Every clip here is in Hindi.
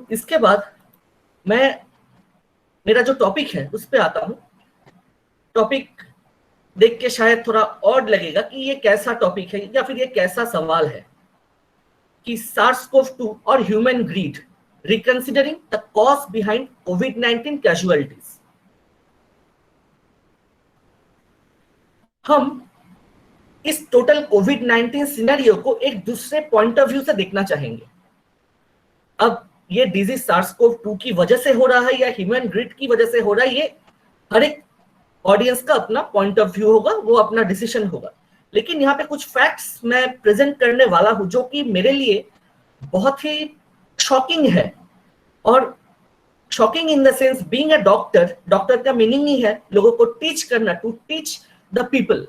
इसके बाद मेरा जो टॉपिक है उस पे आता हूं। टॉपिक देख के शायद थोड़ा ऑड लगेगा कि ये कैसा टॉपिक है या फिर ये कैसा सवाल है कि SARS-CoV-2 और human greed reconsidering the cause behind कोविड-19 कैजुअलिटीज। हम इस टोटल कोविड-19 सिनेरियो को एक दूसरे पॉइंट ऑफ व्यू से देखना चाहेंगे। अब ये डिजीज SARS-CoV-2 की वजह से हो रहा है या ह्यूमन ग्रिड की वजह से हो रहा है, ये हर एक ऑडियंस का अपना पॉइंट ऑफ व्यू होगा, वो अपना डिसीजन होगा। लेकिन यहाँ पे कुछ फैक्ट्स मैं प्रेजेंट करने वाला हूं जो कि मेरे लिए बहुत ही शॉकिंग है। और shocking in the sense, being a doctor का मीनिंग ही है लोगों को टीच करना, टू टीच द पीपल।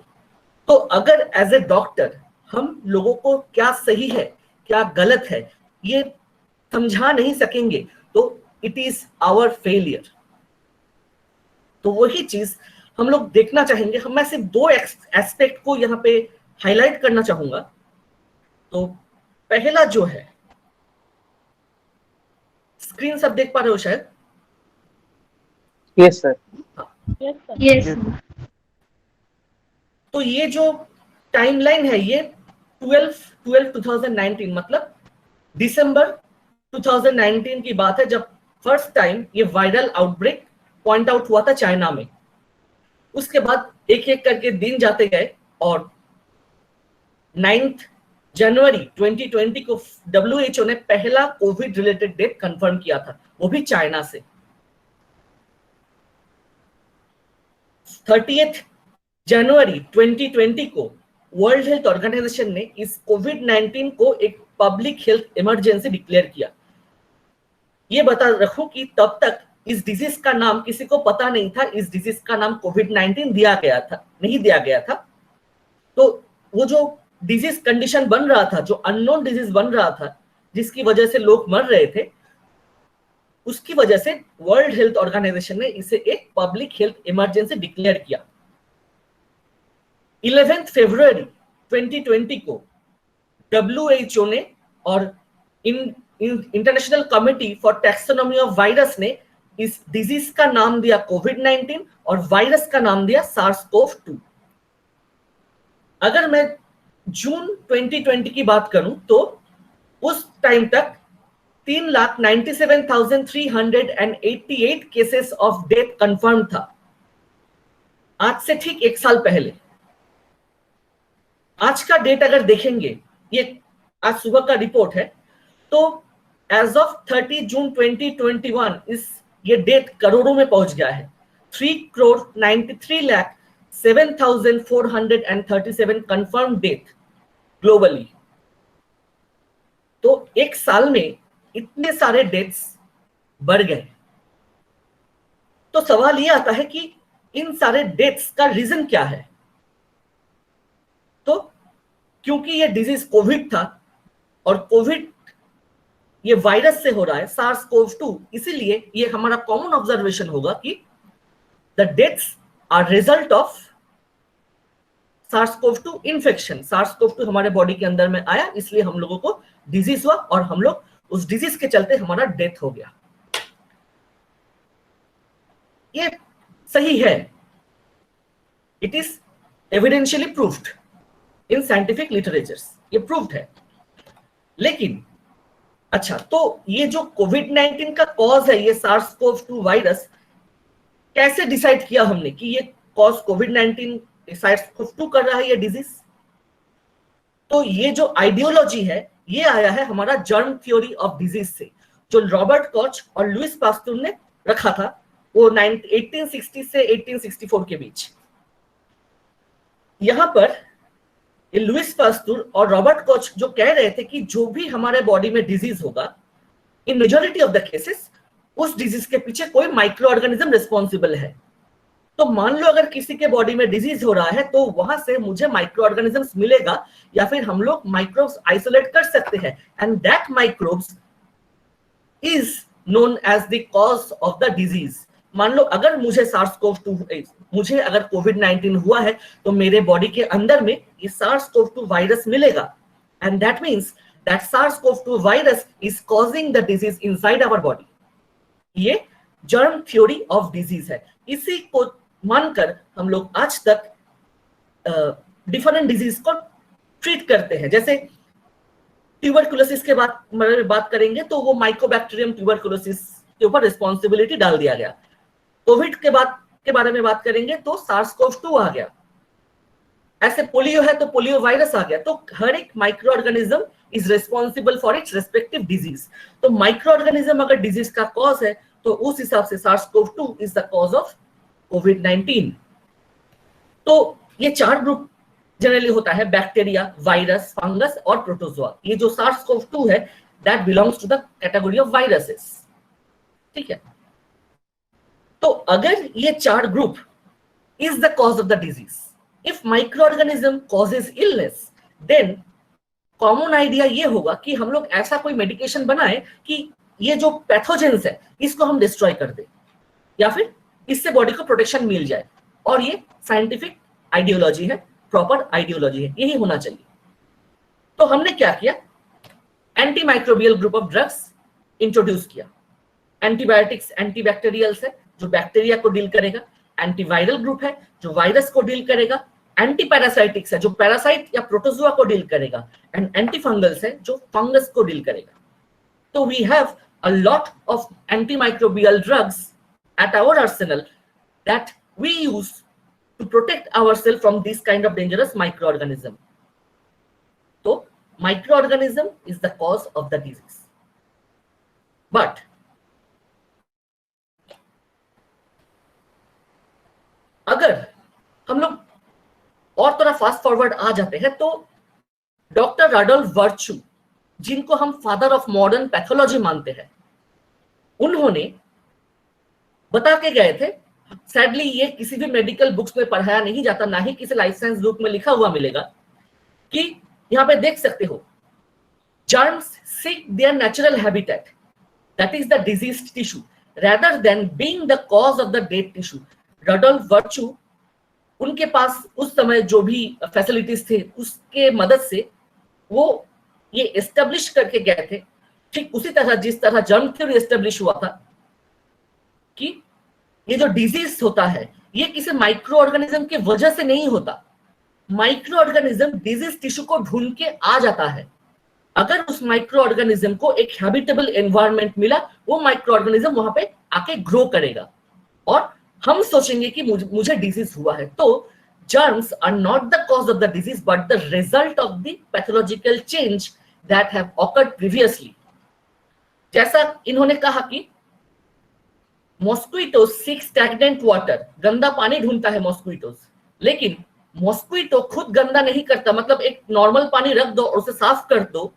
तो अगर एज ए डॉक्टर हम लोगों को क्या सही है क्या गलत है ये समझा नहीं सकेंगे तो इट इज आवर फेलियर। तो वही चीज हम लोग देखना चाहेंगे। मैं सिर्फ दो एस्पेक्ट को यहाँ पे हाईलाइट करना चाहूंगा। तो पहला जो है, स्क्रीन सब देख पा रहे हो शायद? Yes sir. यस। तो ये जो टाइमलाइन है ये 12/12/2019 मतलब दिसंबर 2019 की बात है, जब फर्स्ट टाइम ये वायरल आउटब्रेक पॉइंट आउट हुआ था चाइना में। उसके बाद एक एक करके दिन जाते गए और 9 जनवरी 2020 को WHO ने पहला कोविड रिलेटेड डेथ कंफर्म किया था, वो भी चाइना से। 30 जनवरी 2020 को वर्ल्ड हेल्थ ऑर्गेनाइजेशन ने इस कोविड-19 को एक पब्लिक हेल्थ इमरजेंसी डिक्लेयर किया। ये बता रखूं कि तब तक इस डिजीज का नाम किसी को पता नहीं था। इस डिजीज का नाम कोविड-19 नहीं दिया गया था। तो वो जो डिजीज कंडीशन बन रहा था, जो अननोन डिजीज बन रहा था, जिसकी वजह से लोग मर रहे थे, उसकी वजह से वर्ल्ड हेल्थ ऑर्गेनाइजेशन ने इसे एक पब्लिक हेल्थ इमरजेंसी डिक्लेयर किया। 11 फरवरी 2020 को WHO ने और international committee for taxonomy of virus ने इस डिजीज का नाम दिया कोविड-19 और वायरस का नाम दिया SARS-CoV-2। अगर मैं जून 2020 की बात करूं तो उस टाइम तक 3,97,388 केसेस ऑफ डेथ कंफर्म था। आज से ठीक एक साल पहले। आज का डेट अगर देखेंगे, ये आज सुबह का रिपोर्ट है, तो एज ऑफ 30 जून 2021 ये डेट करोड़ों में पहुंच गया है। 3,93,07,437 कंफर्म डेथ ग्लोबली। तो एक साल में इतने सारे डेथ्स बढ़ गए। तो सवाल ये आता है कि इन सारे डेथ्स का रीजन क्या है? तो क्योंकि ये डिजीज कोविड था और कोविड ये वायरस से हो रहा है, SARS-CoV-2, इसीलिए ये हमारा कॉमन ऑब्जर्वेशन होगा कि the deaths are result of SARS-CoV-2 infection. SARS-CoV-2 हमारे बॉडी के अंदर में आया, इसलिए हम लोगों को डिजीज हुआ और हम लोग उस डिजीज के चलते हमारा डेथ हो गया। ये सही है, it is evidentially proved in scientific literatures, ये प्रूव्ड है। लेकिन अच्छा, तो ये जो कोविड-19 का कॉज है, ये SARS-CoV-2 वायरस, कैसे डिसाइड किया हमने कि ये कॉज कोविड-19 SARS-CoV-2 कर रहा है ये डिजीज? तो ये जो आइडियोलॉजी है ये आया है हमारा जर्म थ्योरी ऑफ डिजीज से, जो रॉबर्ट कॉच और लुइस पास्चर ने रखा था, वो 1860 से 1864 के बीच। यहां पर ये लुइस पास्चर और रॉबर्ट कॉच जो कह रहे थे कि जो भी हमारे बॉडी में डिजीज होगा, इन मेजॉरिटी ऑफ द केसेस उस डिजीज के पीछे कोई माइक्रो ऑर्गेनिज्म रिस्पॉन्सिबल है। तो मान लो अगर किसी के बॉडी में डिजीज हो रहा है तो वहां से मुझे माइक्रो ऑर्गेनिजम्स मिलेगा या फिर हम लोग माइक्रोब्स आइसोलेट कर सकते हैं, and that microbes is known as the cause of the disease. मान लो अगर मुझे मुझे अगर कोविड-19 हुआ है तो मेरे बॉडी के अंदर में ये SARS-CoV-2 वायरस मिलेगा, and that means that SARS-CoV-2 virus is causing the disease inside our body. ये जर्म थ्योरी ऑफ डिजीज है। इसी को मानकर हम लोग आज तक डिफरेंट डिजीज को ट्रीट करते हैं। जैसे ट्यूबरकुलोसिस के बारे में बात करेंगे तो वो माइकोबैक्टीरियम ट्यूबरकुलोसिस के ऊपर रिस्पॉन्सिबिलिटी डाल दिया गया। कोविड के बारे में बात करेंगे तो SARS-CoV-2 आ गया। ऐसे पोलियो है तो पोलियो वायरस आ गया। तो हर एक micro organism is responsible for its respective disease. तो माइक्रो ऑर्गेनिज्म अगर डिजीज का कॉज है तो उस हिसाब से SARS-CoV-2 is the cause of कोविड-19। तो ये 4 ग्रुप जनरली होता है, बैक्टीरिया, वायरस, फंगस और प्रोटोजोआ। ये जो SARS-CoV-2 है that belongs to the category of viruses. ठीक है, तो अगर ये 4 group is the cause of the disease, if microorganism causes illness, then common idea ये होगा कि हम लोग ऐसा कोई मेडिकेशन बनाए कि ये जो पैथोजेंस है इसको हम डिस्ट्रॉय कर दे या फिर इससे बॉडी को प्रोटेक्शन मिल जाए। और ये साइंटिफिक आइडियोलॉजी है, प्रॉपर आइडियोलॉजी है, यही होना चाहिए। तो हमने क्या किया, anti microbial group of drugs introduce किया। एंटीबायोटिक्स एंटीबैक्टीरियल्स है जो बैक्टीरिया को डील करेगा, एंटीवायरल ग्रुप है जो वायरस को डील करेगा, एंटी पैरासाइटिक्स है जो पैरासाइट या प्रोटोजोआ को डील करेगा, एंड एंटी फंगल्स है जो फंगस को डील करेगा। तो we have a lot of antimicrobial drugs at our arsenal that we use to protect ourselves from this kind of dangerous microorganism. So microorganism is the cause of the disease. But अगर हम लोग और थोड़ा फास्ट फॉरवर्ड आ जाते हैं तो डॉक्टर राडोल्फ वर्चू, जिनको हम फादर ऑफ मॉडर्न पैथोलॉजी मानते हैं, उन्होंने बता के गए थे, सैडली ये किसी भी मेडिकल बुक्स में पढ़ाया नहीं जाता, ना ही किसी लाइफ साइंस बुक में लिखा हुआ मिलेगा, कि यहां पे देख सकते हो, germs seek their natural habitat, that is the diseased tissue, rather than being the cause of the dead tissue. Rudolf Virchow, उनके पास उस समय जो भी फैसिलिटीज थे उसके मदद से वो ये एस्टेब्लिश करके गए थे, ठीक उसी तरह जिस तरह जर्म थ्योरी एस्टेब्लिश हुआ था कि ये जो डिजीज होता है ये किसी माइक्रो ऑर्गेनिज्म की वजह से नहीं होता। माइक्रो ऑर्गेनिज्म डिजीज टिश्यू को ढूंढ के आ जाता है। अगर उस माइक्रो ऑर्गेनिज्म को एक हैबिटेबल एनवायरनमेंट मिला, वो माइक्रो ऑर्गेनिज्म वहां पे आके ग्रो करेगा और हम सोचेंगे कि मुझे डिजीज हुआ है। तो germs are not the cause of the disease but the result of the pathological change that have occurred previously. जैसा इन्होंने कहा कि मॉस्क्विटो सीक स्टैग्नेंट वाटर, गंदा पानी ढूंढता है मॉस्क्विटोज, लेकिन मॉस्क्विटो खुद गंदा नहीं करता। मतलब एक नॉर्मल पानी रख दो और उसे साफ कर दो,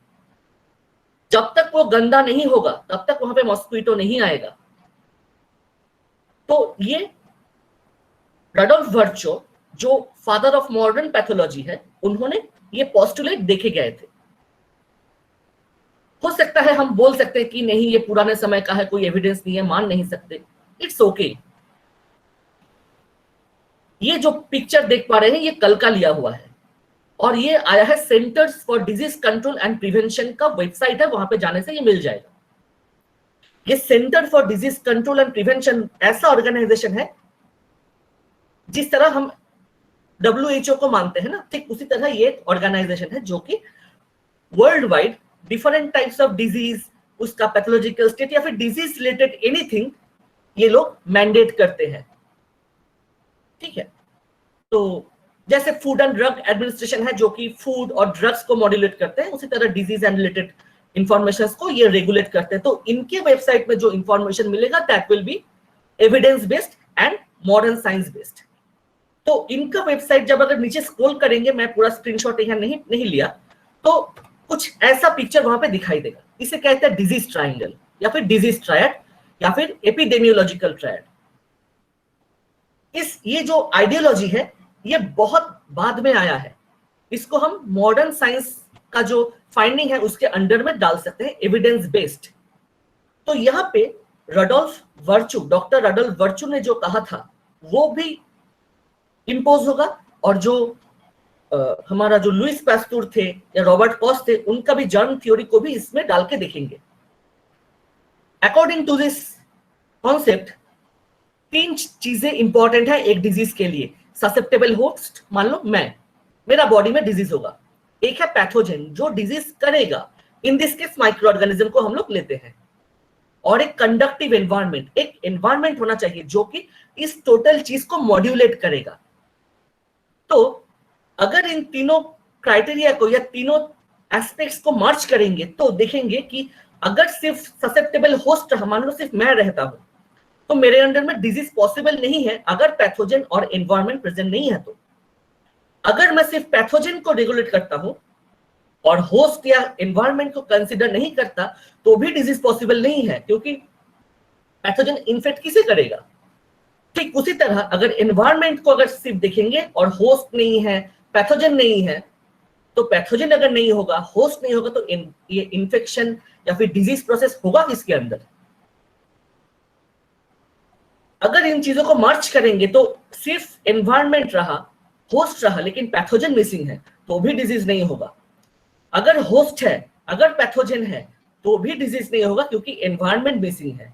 जब तक वो गंदा नहीं होगा तब तक वहां पे मॉस्क्विटो नहीं आएगा। तो ये राडोल्फ वर्चू जो फादर ऑफ मॉडर्न पैथोलॉजी है, उन्होंने ये पोस्टुलेट देखे गए थे। हो सकता है हम बोल सकते हैं कि नहीं ये पुराने समय का है, कोई एविडेंस नहीं है, मान नहीं सकते, इट्स ओके। ये जो पिक्चर देख पा रहे हैं ये कल का लिया हुआ है और ये आया है centres for disease control and prevention का वेबसाइट है, वहां पे जाने से ये मिल जाएगा। ये centre for disease control and prevention ऐसा ऑर्गेनाइजेशन है जिस तरह हम WHO को मानते हैं ना, ठीक उसी तरह ये ऑर्गेनाइजेशन है जो कि world wide different types of disease, उसका पैथोलॉजिकल स्टेट या फिर डिजीज रिलेटेड एनीथिंग ये लोग मैंडेट करते हैं। ठीक है, तो जैसे फूड एंड ड्रग एडमिनिस्ट्रेशन है जो कि फूड और ड्रग्स को मॉड्यूलेट करते हैं, उसी तरह डिजीज एंड रिलेटेड इंफॉर्मेशन को ये रेगुलेट करते हैं। तो इनके वेबसाइट में जो इंफॉर्मेशन मिलेगा that will be evidence based and modern science based. तो इनका वेबसाइट जब अगर नीचे स्क्रॉल करेंगे, मैं पूरा स्क्रीनशॉट यहाँ नहीं लिया, तो कुछ ऐसा पिक्चर वहां पे दिखाई देगा। इसे कहते हैं डिजीज ट्रायंगल या फिर डिजीज ट्रायड या फिर एपिडेमियोलॉजिकल ट्रायड। ये जो आइडियोलॉजी है ये बहुत बाद में आया है, इसको हम मॉडर्न साइंस का जो फाइंडिंग है उसके अंडर में डाल सकते हैं, एविडेंस बेस्ड। तो यहाँ पे राडोल्फ वर्चू, डॉक्टर राडोल्फ वर्चू ने जो कहा था वो भी इंपोज होगा और जो हमारा जो लुइस पास्चर थे या रॉबर्ट कॉश थे, उनका भी जर्म थ्योरी को भी इसमें डाल के देखेंगे। अकॉर्डिंग टू दिस कॉन्सेप्ट 3 चीजें इंपॉर्टेंट है एक डिजीज के लिए। ससेप्टेबल होस्ट, मान लो मेरा बॉडी में डिजीज होगा। एक है पैथोजन जो डिजीज करेगा, in this case micro organism को हम लोग लेते हैं। और एक कंडक्टिव एनवायरनमेंट, एक एनवायरनमेंट होना चाहिए जो कि इस टोटल चीज को मॉड्यूलेट करेगा। तो अगर इन तीनों क्राइटेरिया को या तीनों एस्पेक्ट्स को मर्ज करेंगे तो देखेंगे कि अगर सिर्फ ससेप्टेबल होस्ट, मान लो सिर्फ मैं रहता हूं, तो मेरे अंडर में डिजीज पॉसिबल नहीं है अगर पैथोजन और एनवायरनमेंट प्रेजेंट नहीं है। तो अगर मैं सिर्फ पैथोजन को रेगुलेट करता हूं और होस्ट या एनवायरनमेंट को कंसीडर नहीं करता तो भी डिजीज पॉसिबल नहीं है, क्योंकि पैथोजन इन्फेक्ट किसे करेगा। ठीक उसी तरह अगर एनवायरनमेंट को अगर सिर्फ देखेंगे और होस्ट नहीं है, पैथोजन नहीं है, तो पैथोजन अगर नहीं होगा, होस्ट नहीं होगा, तो ये इन्फेक्शन या फिर डिजीज प्रोसेस होगा किसके अंदर। अगर इन चीजों को मर्ज करेंगे तो सिर्फ एनवायरनमेंट रहा, होस्ट रहा, लेकिन पैथोजन मिसिंग है, तो भी डिजीज नहीं होगा। अगर होस्ट है, अगर पैथोजन है, तो भी डिजीज नहीं होगा, क्योंकि एनवायरनमेंट मिसिंग है।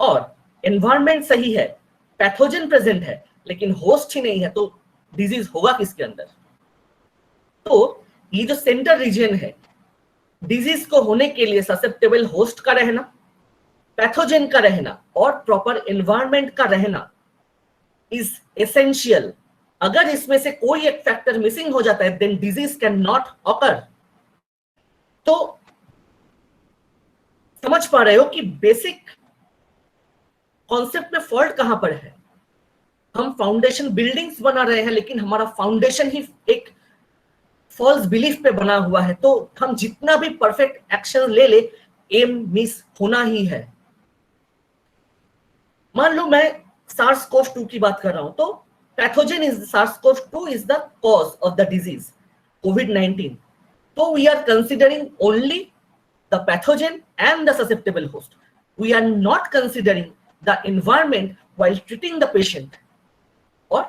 और एनवायरनमेंट सही है, पैथोजन प्रेजेंट है, लेकिन होस्ट ही नहीं है, तो डिजीज होगा किसके अंदर। तो ये जो सेंटर रीजन है, डिजीज को होने के लिए ससेप्टेबल होस्ट का रहना, पैथोजन का रहना और प्रॉपर एनवायरनमेंट का रहना इज एसेंशियल। अगर इसमें से कोई एक फैक्टर मिसिंग हो जाता है, then disease can not occur. तो समझ पा रहे हो कि बेसिक कॉन्सेप्ट में फॉल्ट कहां पर है। हम फाउंडेशन बिल्डिंग्स बना रहे हैं, लेकिन हमारा फाउंडेशन ही एक फॉल्स बिलीफ पे बना हुआ है। तो हम जितना भी परफेक्ट एक्शन ले ले, एम मिस होना ही है। मान लो मैं SARS-CoV-2 की बात कर रहा हूं, तो pathogen is SARS-CoV-2 is the cause of the disease COVID-19। तो we are considering only the pathogen and the susceptible host. We are not considering the environment while treating the patient or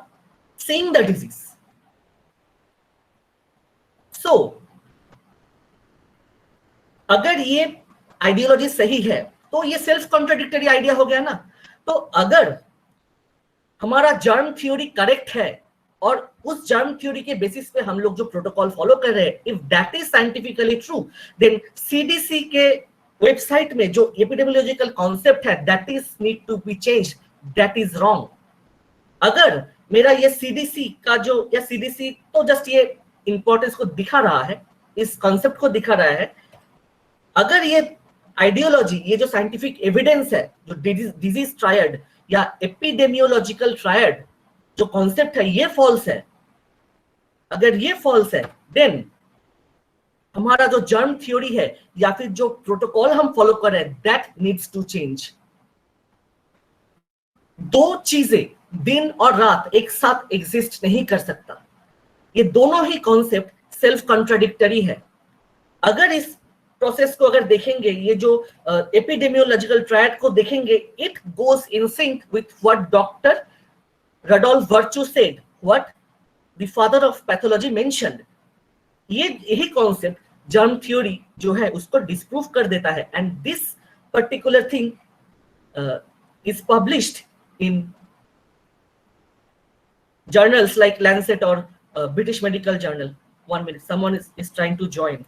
seeing the disease. So, अगर ये आइडियोलॉजी सही है तो ये सेल्फ कॉन्ट्राडिक्टरी आइडिया हो गया ना। तो अगर हमारा जर्म थ्योरी करेक्ट है और उस जर्म थ्योरी के बेसिस पे हम लोग जो प्रोटोकॉल फॉलो कर रहे हैं, if that is scientifically true, then CDC के वेबसाइट में जो एपिडेमियोलॉजिकल कॉन्सेप्ट है, that is need to be changed, that is wrong. अगर मेरा ये सीडीसी का जो, या सीडीसी तो जस्ट ये इंपॉर्टेंस को दिखा रहा है, इस कॉन्सेप्ट को दिखा रहा है, अगर ये आइडियोलॉजी, ये जो साइंटिफिक एविडेंस है, जो डिजीज ट्रायड या एपिडेमियोलॉजिकल ट्रायड जो कॉन्सेप्ट है, ये फॉल्स है, अगर ये फॉल्स है, देन हमारा जो जर्म थ्योरी है या फिर जो प्रोटोकॉल हम फॉलो कर रहे हैं, दैट नीड्स टू चेंज। दो चीजें दिन और रात एक साथ एग्जिस्ट नहीं कर सकता। ये दोनों ही कॉन्सेप्ट सेल्फ कॉन्ट्राडिक्टरी है। अगर इस प्रोसेस को अगर देखेंगे, ये जो एपिडेमियोलॉजिकल ट्रायड को देखेंगे, it goes in sync with what doctor Rudolf virtue said, what the father of pathology mentioned. ये यही कॉन्सेप्ट जर्म थ्योरी जो है उसको डिस्प्रूव कर देता है। And this particular thing is published in journals like Lancet or British Medical Journal. 1 minute, someone is trying to join.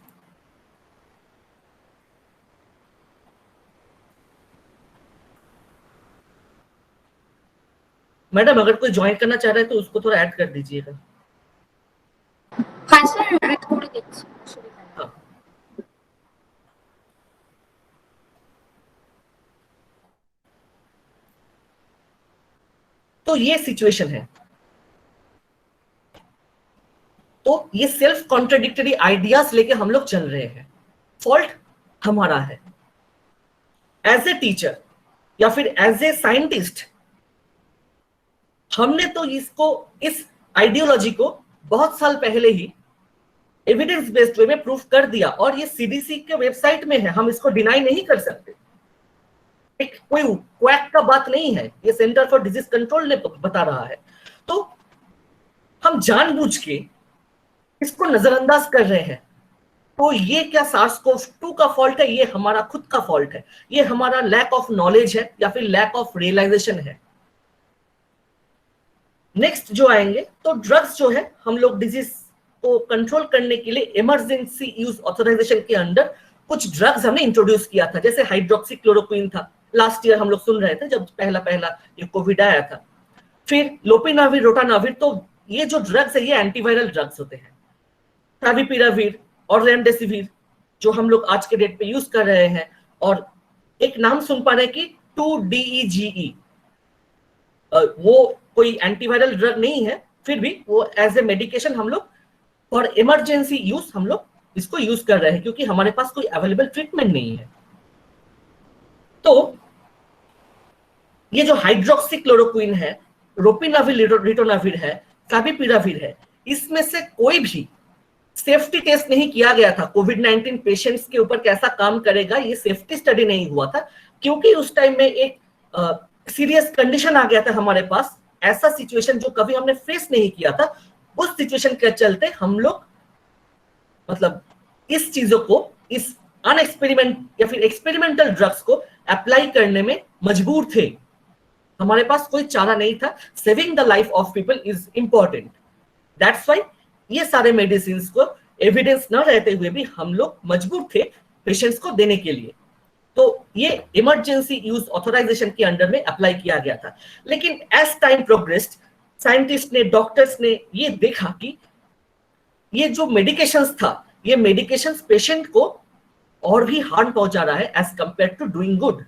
Madam अगर कोई ज्वाइन करना चाह रहा है तो उसको थोड़ा ऐड कर दीजिएगा। हाँ सर, मैं थोड़ी देखी। हाँ। तो ये सिचुएशन है। तो ये सेल्फ कॉन्ट्राडिक्टरी आइडियाज लेके हम लोग चल रहे हैं। फॉल्ट हमारा है एज ए टीचर या फिर एज ए साइंटिस्ट। हमने तो इसको, इस आइडियोलॉजी को बहुत साल पहले ही एविडेंस बेस्ड वे में प्रूफ कर दिया, और ये सीडीसी के वेबसाइट में है, हम इसको डिनाई नहीं कर सकते। एक कोई क्वैक का बात नहीं है, ये सेंटर फॉर डिजीज कंट्रोल ने बता रहा है। तो हम जानबूझ के इसको नजरअंदाज कर रहे हैं। तो ये क्या SARS-CoV-2 का फॉल्ट है? ये हमारा खुद का फॉल्ट है, ये हमारा लैक ऑफ नॉलेज है या फिर लैक ऑफ रियलाइजेशन है। नेक्स्ट जो आएंगे, तो ड्रग्स जो है, हम लोग डिजीज को कंट्रोल करने के लिए इमरजेंसी यूज ऑथराइजेशन के अंडर कुछ ड्रग्स हमने इंट्रोड्यूस किया था, जैसे हाइड्रोक्सीक्लोरोक्विन था, लास्ट ईयर हम लोग सुन रहे थे जब पहला ये कोविड आया था। फिर लोपिनाविर, रोटानाविर। तो ये जो ड्रग्स है ये एंटीवायरल ड्रग्स होते हैं। फेविपिराविर और रेमडेसिविर जो हम लोग आज के डेट पे यूज कर रहे हैं, और एक नाम सुन पा रहे हैं कि 2-DEGE, वो कोई एंटीवायरल ड्रग नहीं है, फिर भी वो एज ए मेडिकेशन हम लोग फॉर इमरजेंसी यूज हम लोग इसको यूज कर रहे हैं, क्योंकि हमारे पास कोई अवेलेबल ट्रीटमेंट नहीं है। तो ये जो हाइड्रोक्सीक्लोरोक्विन है, रोपिनाविर, रिटोनाविर है, फेविपिराविर है, इसमें से कोई भी सेफ्टी टेस्ट नहीं किया गया था। कोविड-19 पेशेंट्स के ऊपर कैसा काम करेगा ये सेफ्टी स्टडी नहीं हुआ था, क्योंकि उस टाइम में एक सीरियस कंडीशन आ गया था हमारे पास, ऐसा सिचुएशन जो कभी हमने फेस नहीं किया था। उस सिचुएशन के चलते हम लोग मतलब इस चीजों को, इस अनएक्सपेरिमेंट या फिर एक्सपेरिमेंटल ड्रग्स को अप्लाई करने में मजबूर थे। हमारे पास कोई चारा नहीं था। Saving the life of people is important. That's why ये सारे मेडिसिन को एविडेंस न रहते हुए भी हम लोग मजबूर थे पेशेंट्स को देने के लिए। तो ये इमरजेंसी यूज ऑथराइजेशन के अंडर में अप्लाई किया गया था। लेकिन एज टाइम प्रोग्रेस्ड, साइंटिस्ट ने, डॉक्टर्स ने ये देखा कि ये जो मेडिकेशंस था, ये मेडिकेशंस पेशेंट को और भी हार्म पहुंचा रहा है as compare to doing good.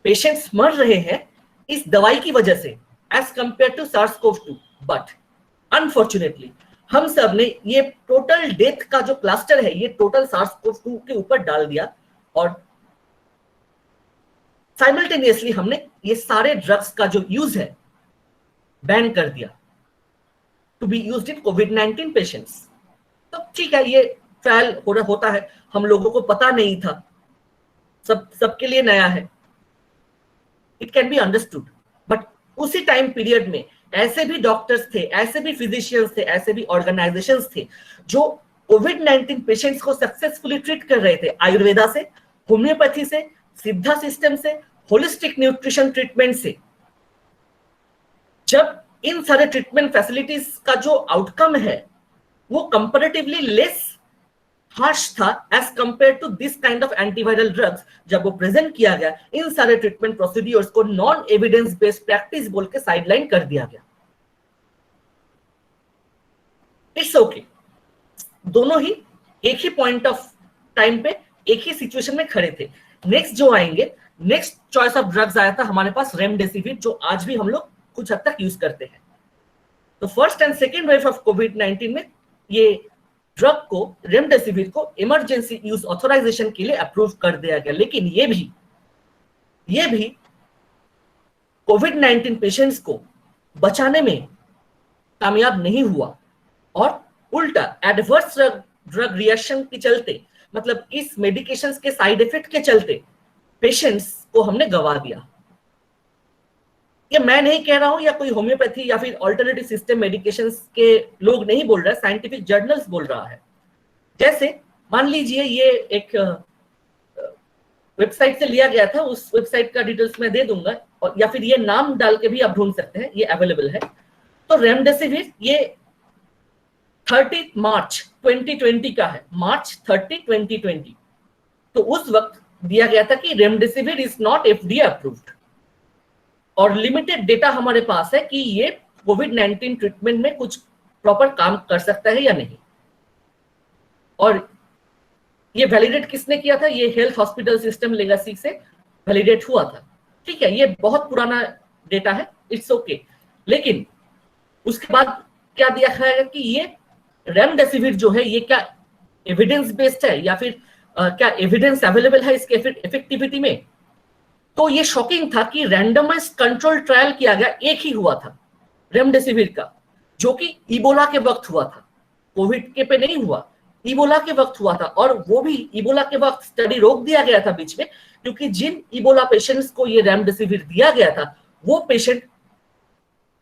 Patients मर रहे हैं इस दवाई की वजह से as compare to SARS-CoV-2। But unfortunately हम सब ने ये टोटल डेथ का जो क्लस्टर है ये टोटल SARS-CoV-2 के ऊपर डाल दिया, और साइमल्टेनियसली हमने ये सारे ड्रग्स का जो यूज है बैन कर दिया टू बी यूज्ड इन कोविड-19 पेशेंट्स। तो ठीक है, ये ट्रायल होता है, हम लोगों को पता नहीं था, सबके लिए नया है, it can be understood. But उसी टाइम पीरियड में ऐसे भी डॉक्टर्स थे, ऐसे भी फिजिशियंस थे, ऐसे भी ऑर्गेनाइजेशंस थे जो कोविड-19 पेशेंट्स को सक्सेसफुली ट्रीट कर रहे थे, आयुर्वेदा से, होम्योपैथी से, सिद्धा सिस्टम से, होलिस्टिक न्यूट्रिशन ट्रीटमेंट से। जब इन सारे ट्रीटमेंट फैसिलिटीज का जो आउटकम है वो कंपैरेटिवली लेस हार्श था as compare to this kind of antiviral drugs, जब वो प्रेजेंट किया गया, इन सारे ट्रीटमेंट प्रोसीड्यूर्स को नॉन एविडेंस बेस्ड प्रैक्टिस बोल के साइडलाइन कर दिया गया। इट्स ओके, दोनों ही एक ही पॉइंट ऑफ टाइम पे एक ही सिचुएशन में खड़े थे। नेक्स्ट जो आएंगे, नेक्स्ट चॉइस ऑफ ड्रग्स आया था हमारे पास रेमडेसिविर, जो आज भी हम लोग कुछ हद तक यूज करते हैं। तो first and second wave of कोविड-19 में ये ड्रग को, रेमडेसिविर को इमरजेंसी यूज ऑथराइजेशन के लिए अप्रूव कर दिया गया। लेकिन ये भी कोविड-19 पेशेंट्स को बचाने में कामयाब नहीं हुआ, और उल्टा एडवर्स ड्रग रिएक्शन के चलते, मतलब इस मेडिकेशंस के साइड इफेक्ट के चलते पेशेंट्स को हमने गवा दिया। ये मैं नहीं कह रहा हूं, या कोई होम्योपैथी या फिर अल्टरनेटिव सिस्टम मेडिकेशंस के लोग नहीं बोल रहे, साइंटिफिक जर्नल्स बोल रहा है। जैसे मान लीजिए ये एक वेबसाइट से लिया गया था, उस वेबसाइट का डिटेल्स मैं दे दूंगा, और या फिर ये नाम डाल के भी आप ढूंढ सकते हैं, ये अवेलेबल है। तो रेमडेसिविर ये 30 मार्च 2020 का है, मार्च 30, 2020। तो उस वक्त दिया गया था कि remdesivir is not FDA approved, और लिमिटेड डेटा हमारे पास है कि ये कोविड-19 ट्रीटमेंट में कुछ प्रॉपर काम कर सकता है या नहीं। और ये वैलिडेट किसने किया था? ये हेल्थ हॉस्पिटल सिस्टम लेगेसी से वैलिडेट हुआ था। ठीक है, ये बहुत पुराना डेटा है, इट्स ओके। लेकिन उसके बाद क्या दिया गया कि ये रेमडेसिविर जो है ये क्या एविडेंस बेस्ड है, या फिर क्या एविडेंस अवेलेबल है इसके इफेक्टिविटी में? तो ये शॉकिंग था कि रैंडमाइज्ड कंट्रोल ट्रायल किया गया, एक ही हुआ था रेमडेसिविर का, जो कि इबोला के वक्त हुआ था, कोविड के पे नहीं हुआ, इबोला के वक्त हुआ था। और वो भी इबोला के वक्त स्टडी रोक दिया गया था बीच में, क्योंकि जिन इबोला पेशेंट्स को ये रेमडेसिविर दिया गया था वो पेशेंट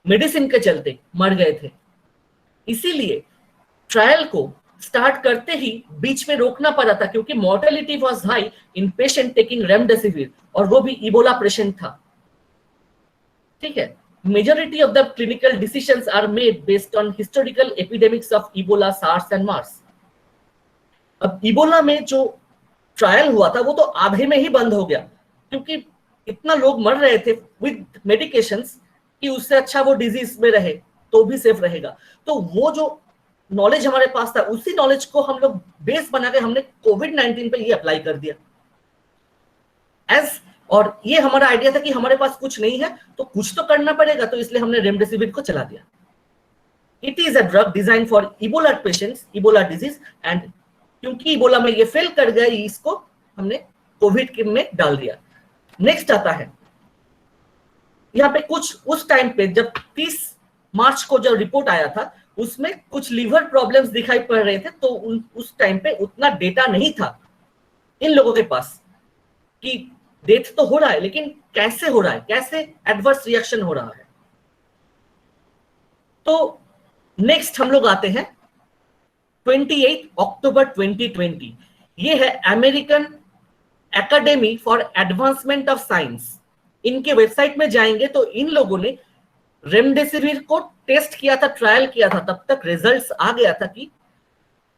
मेडिसिन के चलते मर गए थे। इसीलिए ट्रायल को स्टार्ट करते ही बीच में रोकना पड़ा था क्योंकि mortality was high in patient taking remdesivir, और वो भी इबोला पेशेंट था। ठीक है, majority of the clinical decisions are made based on historical epidemics of Ebola, SARS and MERS. अब इबोला में जो ट्रायल हुआ था वो तो आधे में ही बंद हो गया क्योंकि इतना लोग मर रहे थे विद मेडिकेशंस कि उससे अच्छा वो डिजीज में रहे तो भी सेफ रहेगा। तो वो जो नॉलेज हमारे पास था उसी नॉलेज को हम लोग बेस बना के हमने कोविड-19 पे ये अप्लाई कर दिया और ये हमारा आइडिया था कि हमारे पास कुछ नहीं है तो कुछ तो करना पड़ेगा, तो इसलिए हमने रेमडेसिविर को चला दिया। It is a drug design for Ebola patients, Ebola disease, and क्योंकि इबोला में ये फेल कर गया इसको हमने कोविड में डाल दिया। नेक्स्ट आता है यहाँ पे कुछ उस टाइम पे जब 30 मार्च को जो रिपोर्ट आया था उसमें कुछ लीवर प्रॉब्लम्स दिखाई पड़ रहे थे, तो उस टाइम पे उतना डेटा नहीं था इन लोगों के पास कि डेथ तो हो रहा है लेकिन कैसे हो रहा है, कैसे एडवर्स रिएक्शन हो रहा है। तो नेक्स्ट हम लोग आते हैं 28 अक्टूबर 2020। ये है American academy for advancement of science. इनके वेबसाइट में जाएंगे तो इन लोगों ने रेमडेसिविर को टेस्ट किया था, ट्रायल किया था, तब तक रिजल्ट्स आ गया था कि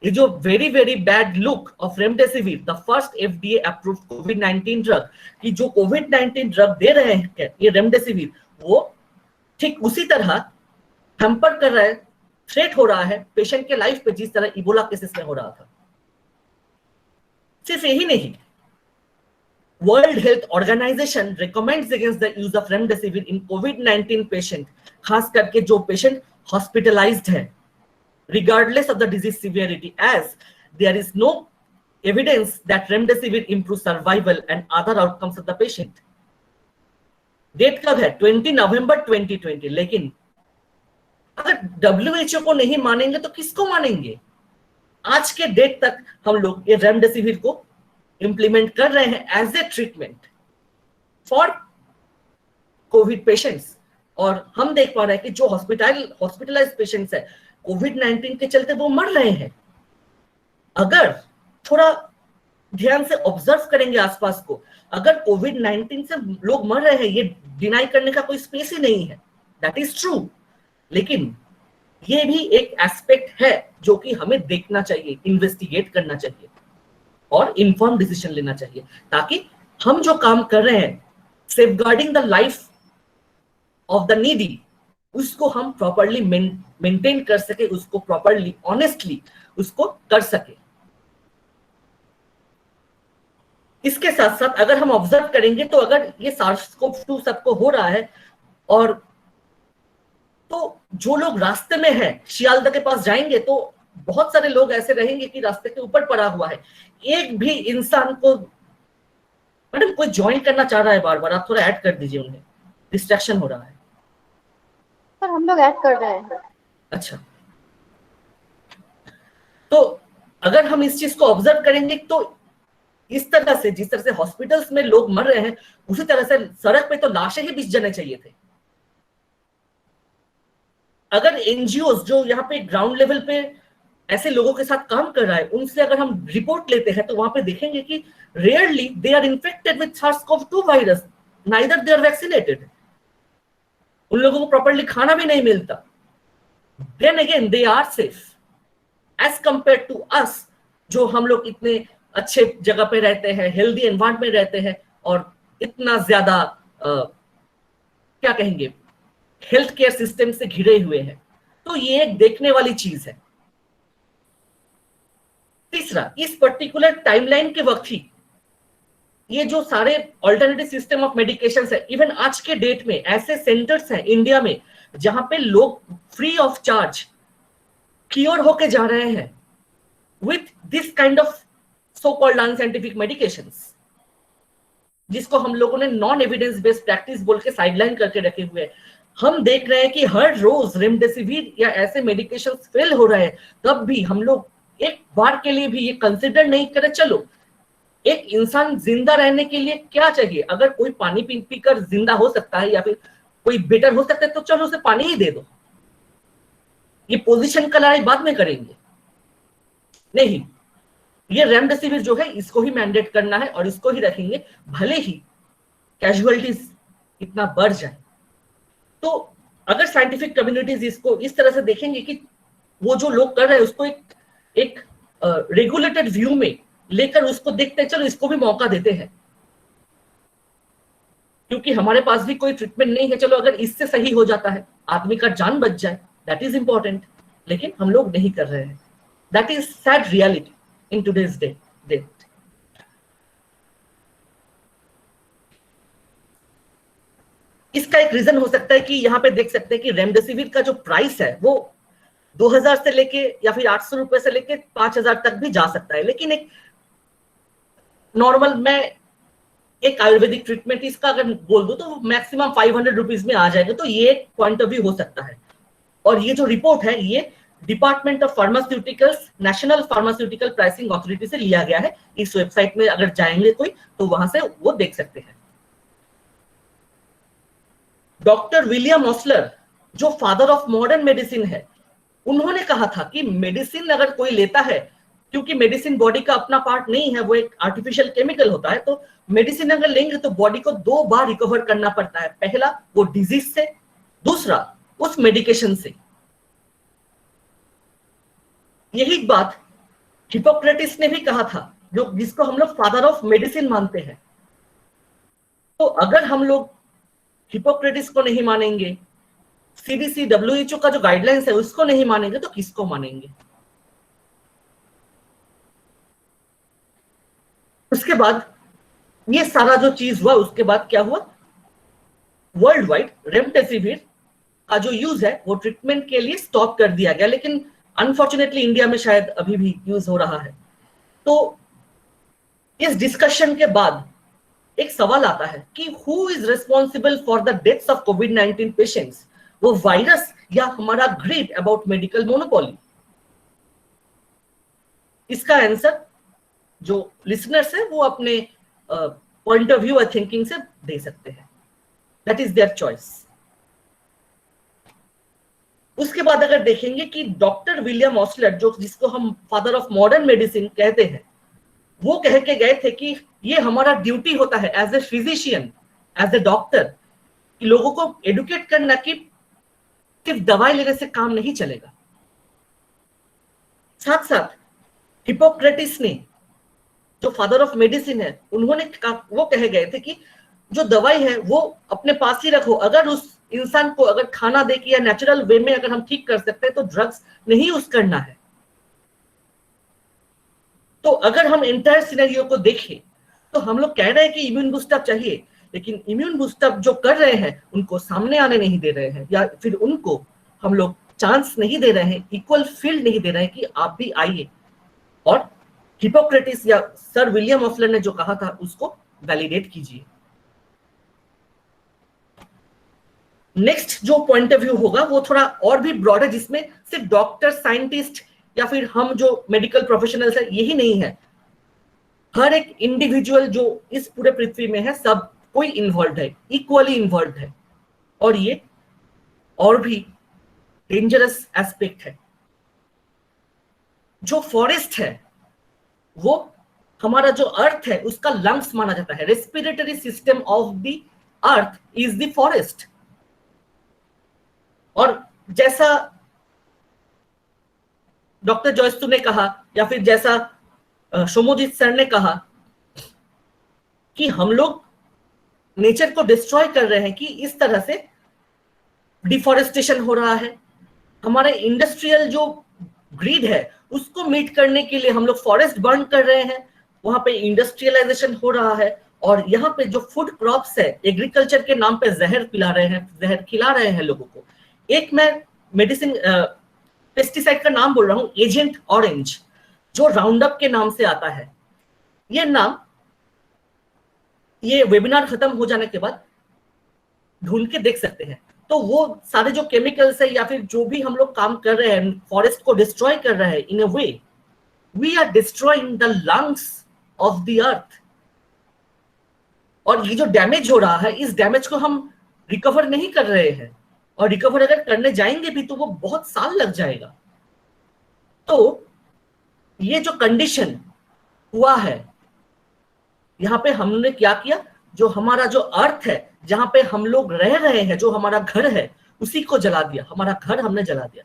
ये जो very very bad look of remdesivir, the first FDA approved covid drug, कि जो कोविड-19 ड्रग दे रहे हैं ये रेमडेसिविर, वो ठीक उसी तरह हैम्पर कर रहा है, थ्रेट हो रहा है पेशेंट के लाइफ पे जिस तरह इबोला केसेस में हो रहा था। सिर्फ यही नहीं, World Health Organization recommends against the use of remdesivir in कोविड-19 पेशेंट, खास करके जो पेशेंट हॉस्पिटलाइज्ड है, regardless of the disease severity, as there is no evidence that remdesivir improves survival and other outcomes of the patient. Date कब है? 20 नवंबर 2020। लेकिन अगर WHO को नहीं मानेंगे तो किसको मानेंगे? आज के डेट तक हम लोग ये रेमडेसिविर को इंप्लीमेंट कर रहे हैं as a treatment for COVID patients, और हम देख पा रहे हैं कि जो हॉस्पिटलाइज्ड पेशेंट्स है कोविड-19 के चलते वो मर रहे हैं। अगर थोड़ा ध्यान से ऑब्जर्व करेंगे आसपास को, अगर कोविड-19 से लोग मर रहे हैं ये डिनाई करने का कोई स्पेस ही नहीं है, दैट इज ट्रू। लेकिन ये भी एक एस्पेक्ट है जो कि हमें देखना चाहिए, इन्वेस्टिगेट करना चाहिए और इन्फॉर्म डिसीजन लेना चाहिए, ताकि हम जो काम कर रहे हैं safeguarding the life of the needy, उसको हम प्रॉपर्ली मेंटेन कर सके, उसको प्रॉपर्ली ऑनेस्टली उसको कर सके। इसके साथ साथ अगर हम ऑब्जर्व करेंगे तो अगर ये SARS-CoV-2 सबको हो रहा है, और तो जो लोग रास्ते में हैं, शियालदा के पास जाएंगे तो बहुत सारे लोग ऐसे रहेंगे कि रास्ते के ऊपर पड़ा हुआ है, एक भी इंसान को, मैडम कोई ज्वाइन करना चाह रहा है बार बार, आप थोड़ा ऐड कर दीजिए, उन्हें डिस्ट्रैक्शन हो रहा है। सर हम लोग ऐड कर रहे हैं। अच्छा, तो अगर हम इस चीज को ऑब्जर्व करेंगे तो इस तरह से, जिस तरह से हॉस्पिटल्स में लोग मर रहे हैं, उसी तरह से सड़क पे तो लाशें ही बिछ जाने चाहिए थे। अगर एनजीओ जो यहाँ पे ग्राउंड लेवल पे ऐसे लोगों के साथ काम कर रहा है, उनसे अगर हम रिपोर्ट लेते हैं तो वहां पे देखेंगे कि rarely they are infected with SARS-CoV-2 virus, neither they are vaccinated. उन लोगों को प्रॉपर्ली खाना भी नहीं मिलता, then again they are safe as compare to us, जो हम लोग इतने अच्छे जगह पे रहते हैं, हेल्दी एनवायरनमेंट में रहते हैं और इतना ज्यादा क्या कहेंगे, हेल्थ केयर सिस्टम से घिरे हुए हैं। तो ये एक देखने वाली चीज है। तीसरा, इस पर्टिकुलर टाइमलाइन के वक्त ही ये जो सारे ऑल्टरनेटिव सिस्टम ऑफ मेडिकेशंस है, इवन आज के डेट में ऐसे सेंटर्स हैं इंडिया में जहां पे लोग फ्री ऑफ चार्ज क्योर होके जा रहे हैं with this kind of so called unscientific medications, जिसको हम लोगों ने नॉन एविडेंस बेस्ड प्रैक्टिस बोल के साइडलाइन करके रखे हुए हैं। हम देख रहे हैं कि हर रोज रेमडेसिविर या ऐसे मेडिकेशंस फेल हो रहे हैं, तब भी हम लोग एक बार के लिए भी ये कंसिडर नहीं करें, चलो एक इंसान जिंदा रहने के लिए क्या चाहिए, अगर कोई पानी पी कर जिंदा हो सकता है या फिर कोई बेटर हो सकता है तो चलो उसे पानी ही दे दो। ये पोजीशन का लड़ाई बाद में करेंगे, नहीं, ये रेमडेसिविर जो है इसको ही मैंडेट करना है और इसको ही रखेंगे, भले ही कैजुअलिटीज इतना बढ़ जाए। तो अगर साइंटिफिक कम्युनिटीज इसको इस तरह से देखेंगे कि वो जो लोग कर रहे हैं उसको एक रेगुलेटेड व्यू में लेकर उसको देखते हैं, चलो इसको भी मौका देते हैं, क्योंकि हमारे पास भी कोई ट्रीटमेंट नहीं है, चलो अगर इससे सही हो जाता है, आदमी का जान बच जाए, दैट इज इंपॉर्टेंट। लेकिन हम लोग नहीं कर रहे हैं। That is sad reality in today's day. इसका एक रीजन हो सकता है कि यहाँ पे देख सकते हैं कि रेमडेसिविर का जो प्राइस है वो 2000 से लेके या फिर 800 रुपए से लेके 5000 तक भी जा सकता है। लेकिन एक नॉर्मल मैं एक आयुर्वेदिक ट्रीटमेंट इसका अगर बोल दूं तो मैक्सिमम 500 रुपीज में आ जाएगा। तो ये एक पॉइंट ऑफ व्यू हो सकता है। और ये जो रिपोर्ट है ये department of pharmaceuticals, national pharmaceutical pricing authority से लिया गया है। इस वेबसाइट में अगर जाएंगे कोई तो वहां से वो देख सकते हैं। डॉक्टर विलियम ऑसलर जो फादर ऑफ मॉडर्न मेडिसिन है, उन्होंने कहा था कि मेडिसिन अगर कोई लेता है, क्योंकि मेडिसिन बॉडी का अपना पार्ट नहीं है, वो एक आर्टिफिशियल केमिकल होता है, तो मेडिसिन अगर लेंगे तो बॉडी को 2 बार रिकवर करना पड़ता है। पहला वो डिजीज से, दूसरा उस मेडिकेशन से। यही बात हिपोक्रेटिस ने भी कहा था, जो जिसको हम लोग फादर ऑफ मेडिसिन मानते हैं। तो अगर हम लोग हिपोक्रेटिस को नहीं मानेंगे, सीडीसी डब्ल्यूएचओ का जो गाइडलाइंस है उसको नहीं मानेंगे, तो किसको मानेंगे? उसके बाद ये सारा जो चीज हुआ, उसके बाद क्या हुआ, वर्ल्ड वाइड रेमडेसिविर का जो यूज है वो ट्रीटमेंट के लिए स्टॉप कर दिया गया। लेकिन अनफॉर्चुनेटली इंडिया में शायद अभी भी यूज हो रहा है। तो इस डिस्कशन के बाद एक सवाल आता है कि who is responsible for the deaths of covid patients, वो वायरस या हमारा ग्रीड अबाउट मेडिकल मोनोपोली? इसका आंसर जो लिसनर्स है वो अपने पॉइंट ऑफ व्यू और थिंकिंग से दे सकते हैं। That is their choice. उसके बाद अगर देखेंगे कि डॉक्टर विलियम ऑसलर, जो जिसको हम फादर ऑफ मॉडर्न मेडिसिन कहते हैं, वो कह के गए थे कि ये हमारा ड्यूटी होता है as a physician, as a doctor, कि लोगों को एडुकेट करना कि सिर्फ दवाई लेने से काम नहीं चलेगा। साथ साथ हिपोक्रेटिस ने, जो फादर ऑफ मेडिसिन है, उन्होंने वो कहे गए थे कि जो दवाई है वो अपने पास ही रखो। अगर उस इंसान को अगर खाना दे के या नेचुरल वे में अगर हम ठीक कर सकते हैं तो ड्रग्स नहीं यूज करना है। तो अगर हम एंटायर सिनेरियो को देखें तो हम लोग कह रहे हैं कि इम्यून बूस्टअप चाहिए, लेकिन इम्यून बूस्टअप जो कर रहे हैं उनको सामने आने नहीं दे रहे हैं, या फिर उनको हम लोग चांस नहीं दे रहे हैं, इक्वल फील्ड नहीं दे रहे हैं कि आप भी आइए और हिपोक्रेटिस या सर विलियम ऑसलर ने जो कहा था उसको वैलिडेट कीजिए। नेक्स्ट जो पॉइंट ऑफ व्यू होगा वो थोड़ा और भी ब्रॉड है, जिसमें सिर्फ डॉक्टर, साइंटिस्ट या फिर हम जो मेडिकल प्रोफेशनल्स है यही नहीं है, हर एक इंडिविजुअल जो इस पूरे पृथ्वी में है सब कोई इन्वॉल्व है, इक्वली इन्वॉल्व है। और ये और भी डेंजरस एस्पेक्ट है। जो फॉरेस्ट है वो हमारा जो अर्थ है उसका लंग्स माना जाता है। Respiratory system of the earth is the forest. और जैसा डॉक्टर जॉयस्तु ने कहा या फिर जैसा शोमोजीत सर ने कहा कि हम लोग नेचर को डिस्ट्रॉय कर रहे हैं, कि इस तरह से डिफॉरेस्टेशन हो रहा है। हमारे इंडस्ट्रियल जो ग्रीड है उसको मीट करने के लिए हम लोग फॉरेस्ट बर्न कर रहे हैं, वहां पे इंडस्ट्रियलाइजेशन हो रहा है। और यहाँ पे जो फूड क्रॉप्स है, एग्रीकल्चर के नाम पे जहर पिला रहे हैं, जहर खिला रहे हैं लोगों को। एक मैं मेडिसिन पेस्टिसाइड का नाम बोल रहा हूँ, एजेंट ऑरेंज, जो राउंड अप के नाम से आता है। ये नाम, ये वेबिनार खत्म हो जाने के बाद ढूंढ के देख सकते हैं। तो वो सारे जो केमिकल्स है या फिर जो भी हम लोग काम कर रहे हैं, फॉरेस्ट को डिस्ट्रॉय कर रहे हैं, in a way we are destroying the lungs of the earth. और ये जो डैमेज हो रहा है, इस डैमेज को हम रिकवर नहीं कर रहे हैं, और रिकवर अगर करने जाएंगे भी तो वो बहुत साल लग जाएगा। तो ये जो कंडीशन हुआ है, यहाँ पे हमने क्या किया, जो हमारा जो अर्थ है, जहां पे हम लोग रह रहे हैं, जो हमारा घर है, उसी को जला दिया, हमारा घर हमने जला दिया।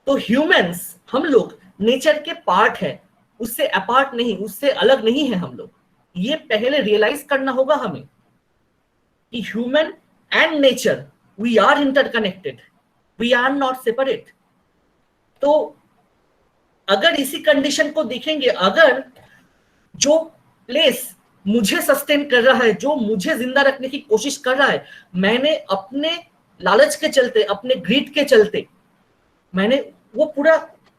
तो ह्यूमंस, हम लोग नेचर के पार्ट है, उससे अपार्ट नहीं, उससे अलग नहीं है हम लोग। ये पहले रियलाइज करना होगा हमें कि human and nature, we are interconnected, we are not separate. तो अगर इसी कंडीशन को देखेंगे, अगर जो प्लेस मुझे सस्टेन कर रहा है, जो मुझे जिंदा रखने की कोशिश कर रहा है, मैंने अपने लालच के चलते, अपने ग्रीड के चलते मैंने वो पूरा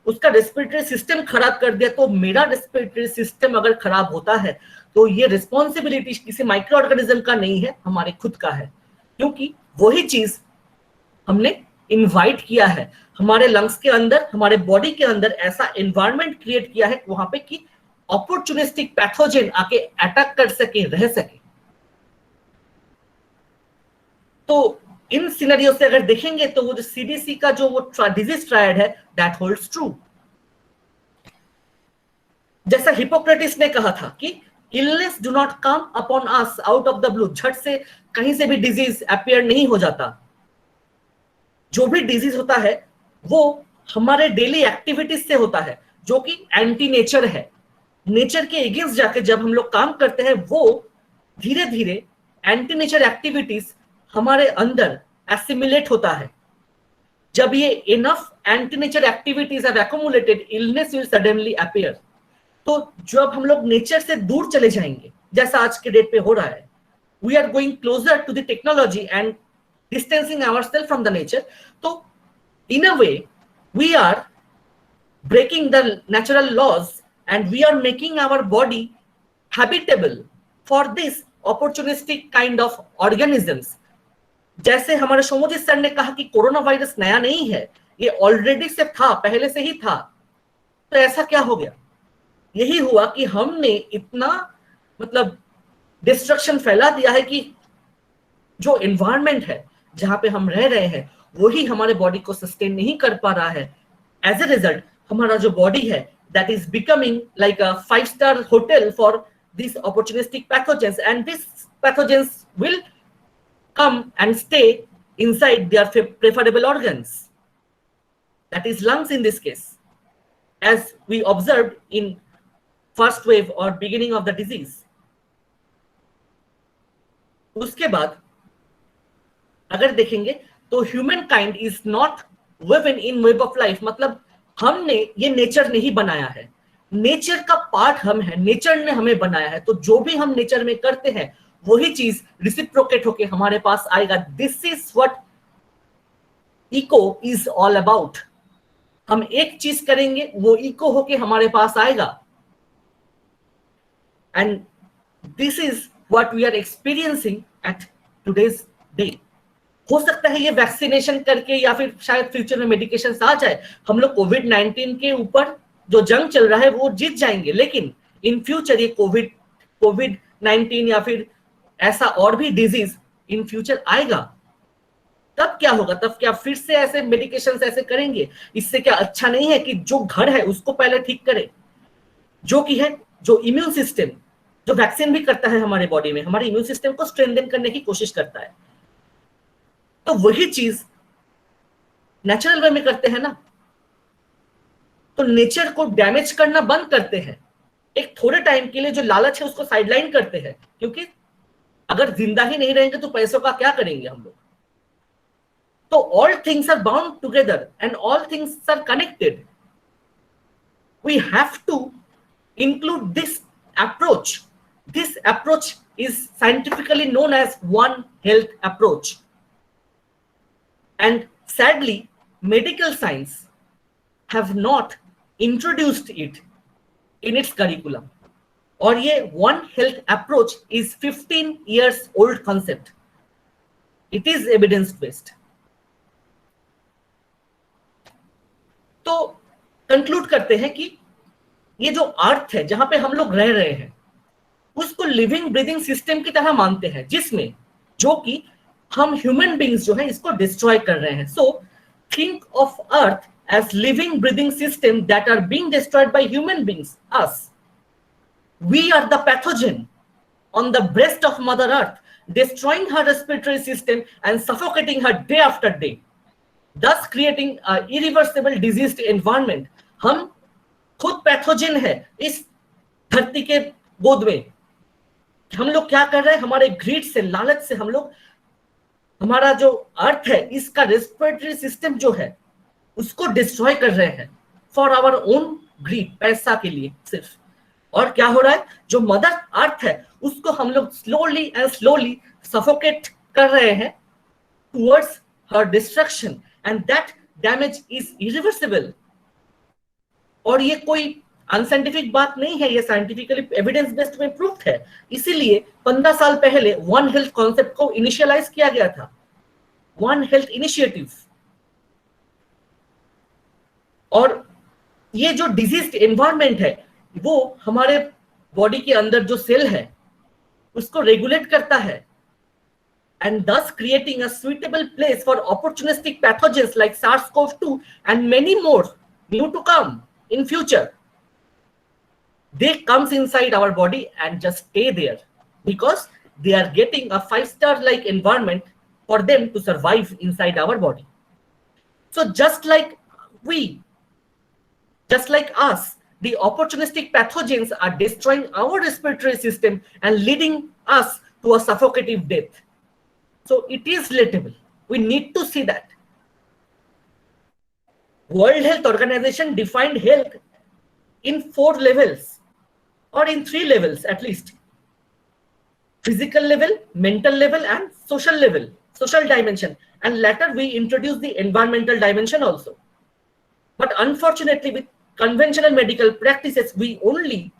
उसका रेस्पिरेटरी सिस्टम खराब कर दिया, तो मेरा रेस्पिरेटरी सिस्टम अगर खराब होता है तो ये रिस्पॉन्सिबिलिटी किसी माइक्रो ऑर्गेनिज्म का नहीं है, हमारे खुद का है। क्योंकि वही चीज हमने इनवाइट किया है, हमारे लंग्स के अंदर, हमारे बॉडी के अंदर ऐसा एनवायरनमेंट क्रिएट किया है वहां पे कि अपॉर्चुनिस्टिक पैथोजन आके अटैक कर सके, रह सके। तो इन सिनेरियो से अगर देखेंगे तो वो जो सीडीसी का जो वो डिजीज ट्रायड है, दैट होल्ड्स ट्रू। जैसा हिपोक्रेटिस ने कहा था कि illness do not come upon us out of the blue, झट से कहीं से भी डिजीज अपियर नहीं हो जाता। जो भी डिजीज होता है वो हमारे डेली एक्टिविटीज से होता है, जो कि एंटी नेचर है। नेचर के अगेंस्ट जाके जब हम लोग काम करते हैं, वो धीरे धीरे एंटी नेचर एक्टिविटीज हमारे अंदर एसिमिलेट होता है। जब ये enough anti nature activities have accumulated, illness will suddenly appear. तो जब हम लोग नेचर से दूर चले जाएंगे, जैसा आज के डेट पे हो रहा है, we are going closer to the technology and distancing ourselves from the nature. So in a way we are breaking the natural laws and we are making our body habitable for this opportunistic kind of organisms. जैसे हमारे सोमोजी सर ने कहा कि कोरोना वायरस नया नहीं है, ये ऑलरेडी से था, पहले से ही था। तो ऐसा क्या हो गया? यही हुआ कि हमने इतना मतलब डिस्ट्रक्शन फैला दिया है कि जो एनवायरनमेंट है जहां पे हम रह रहे हैं, वही हमारे बॉडी को सस्टेन नहीं कर पा रहा है। एज ए रिजल्ट हमारा जो बॉडी है, that is becoming like a 5-star hotel for this opportunistic pathogens, and this pathogens will come and stay inside their preferable organs, that is lungs in this case, as we observed in first wave or beginning of the disease. उसके बाद अगर देखेंगे तो human kind is not Vivian in web of life, मतलब हमने ये नेचर नहीं बनाया है, नेचर का पार्ट हम है, नेचर ने हमें बनाया है। तो जो भी हम नेचर में करते हैं वही चीज रिसिप्रोकेट होके हमारे पास आएगा। This is what eco is all about. हम एक चीज करेंगे, वो इको होके हमारे पास आएगा, and this is what we are experiencing at today's day. हो सकता है ये वैक्सीनेशन करके या फिर शायद फ्यूचर में मेडिकेशन आ जाए, हम लोग कोविड-19 के ऊपर जो जंग चल रहा है वो जीत जाएंगे, लेकिन इन फ्यूचर ये कोविड-19 या फिर ऐसा और भी डिजीज इन फ्यूचर आएगा, तब क्या होगा? तब क्या फिर से ऐसे मेडिकेशन ऐसे करेंगे? इससे क्या अच्छा नहीं है कि जो घर है उसको पहले ठीक करे, जो कि है जो इम्यून सिस्टम, जो वैक्सीन भी करता है हमारे बॉडी में, हमारे इम्यून सिस्टम को स्ट्रेंथन करने की कोशिश करता है। तो वही चीज नेचुरल वे में करते हैं ना, तो नेचर को डैमेज करना बंद करते हैं। एक थोड़े टाइम के लिए जो लालच है उसको साइडलाइन करते हैं, क्योंकि अगर जिंदा ही नहीं रहेंगे तो पैसों का क्या करेंगे हम लोग? तो all things are bound together and all things are connected. We have to include this approach. This approach is scientifically known as one health approach, and sadly medical science have not introduced it in its curriculum. और ये one health approach is 15 years old concept. It is evidence based. तो कंक्लूड करते हैं कि ये जो अर्थ है जहां पे हम लोग रह रहे हैं, उसको लिविंग ब्रीदिंग सिस्टम की तरह मानते हैं, जिसमें जो कि हम ह्यूमन बींग्स जो है इसको डिस्ट्रॉय कर रहे हैं। So think of earth as living, breathing systems that are being destroyed by human beings, us. We are the pathogen on the breast of Mother Earth, destroying her respiratory system and suffocating her day after day, thus creating an irreversible diseased environment. हम खुद पैथोजन है इस धरती के गोद में. हम लोग क्या कर रहे हैं? हमारे ग्रीड से, लालच से हम लोग हमारा जो अर्थ है, इसका रेस्पिरेटरी सिस्टम जो है उसको डिस्ट्रॉय कर रहे हैं फॉर आवर ओन ग्रीड, पैसा के लिए सिर्फ. और क्या हो रहा है? जो मदर अर्थ है उसको हम लोग स्लोली एंड स्लोली सफोकेट कर रहे हैं towards her destruction, and that damage is irreversible. और ये कोई अनसाइंटिफिक बात नहीं है, ये साइंटिफिकली एविडेंस बेस्ड में प्रूफ है. इसीलिए 15 साल पहले वन हेल्थ कॉन्सेप्ट को इनिशियलाइज किया गया था, वन हेल्थ इनिशिएटिव. और ये जो डिजीज्ड एनवायरनमेंट है वो हमारे बॉडी के अंदर जो सेल है उसको रेगुलेट करता है, and thus creating a suitable place for opportunistic pathogens like SARS-CoV-2 and many more new to come in future. They comes inside our body and just stay there because they are getting a 5-star like environment for them to survive inside our body. So just like us, the opportunistic pathogens are destroying our respiratory system and leading us to a suffocating death. So it is relatable. We need to see that. World Health Organization defined health in 4 levels, or in 3 levels at least: physical level, mental level, and social level, social dimension. And later we introduced the environmental dimension also. But unfortunately, with conventional medical practices, we only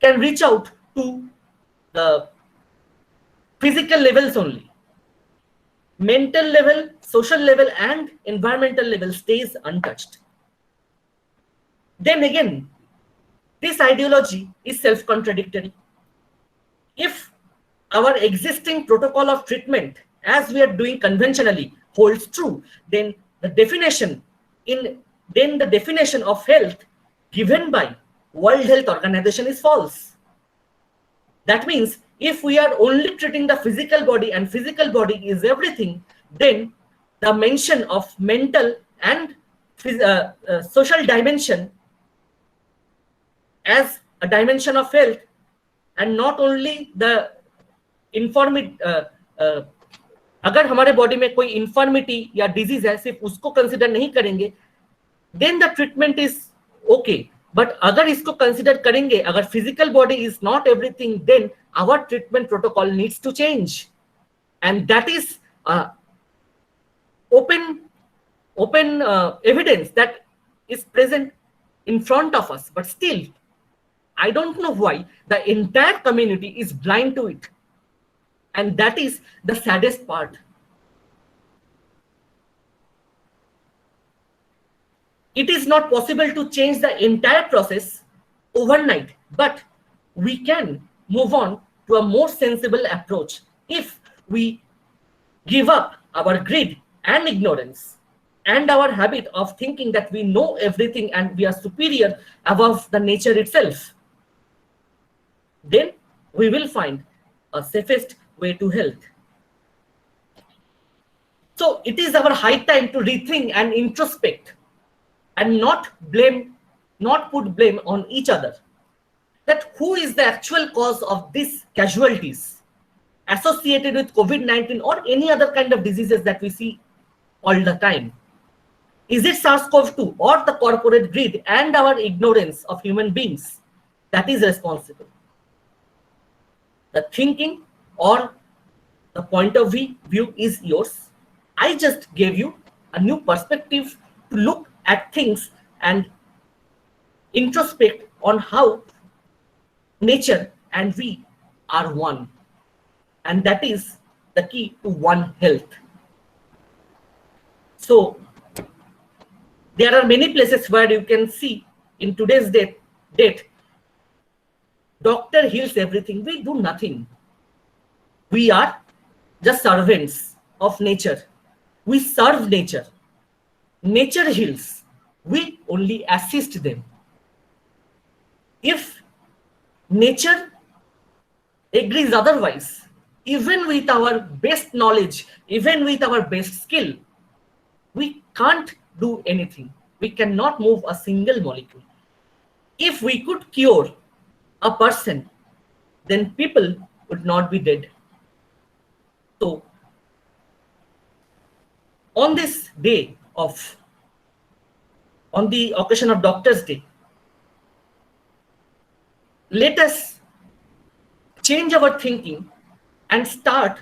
can reach out to the physical levels only. Mental level, social level, and environmental level stays untouched. Then again, this ideology is self-contradictory. If our existing protocol of treatment, as we are doing conventionally, holds true, then the definition of health given by World Health Organization is false. That means if we are only treating the physical body and physical body is everything, then the mention of mental and social dimension as a dimension of health, and not only the infirmity, अगर हमारे बॉडी में कोई इंफर्मिटी या डिजीज है सिर्फ उसको कंसिडर नहीं करेंगे, then the treatment is okay. But अगर इसको कंसिडर करेंगे, अगर physical body is not everything, then our treatment protocol needs to change, and that is open evidence that is present in front of us. But still, I don't know why the entire community is blind to it, and that is the saddest part. It is not possible to change the entire process overnight, but we can move on to a more sensible approach if we give up our greed and ignorance and our habit of thinking that we know everything and we are superior above the nature itself. Then we will find a safest way to health. So it is our high time to rethink and introspect, and not put blame on each other. That who is the actual cause of these casualties associated with COVID-19 or any other kind of diseases that we see all the time? Is it SARS-CoV-2 or the corporate greed and our ignorance of human beings that is responsible? The thinking or the point of view is yours. I just gave you a new perspective to look at things and introspect on how nature and we are one. And that is the key to One Health. So there are many places where you can see in today's date, doctor heals everything. We do nothing. We are just servants of nature. We serve nature. Nature heals. we only assist them. If nature agrees otherwise, even with our best knowledge, even with our best skill, we can't do anything. We cannot move a single molecule. If we could cure a person, then people would not be dead. So, on this day on the occasion of Doctor's Day, let us change our thinking and start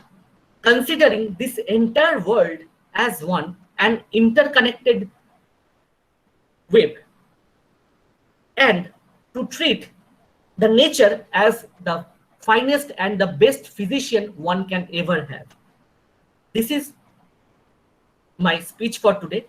considering this entire world as an interconnected web, and to treat the nature as the finest and the best physician one can ever have. This is my speech for today.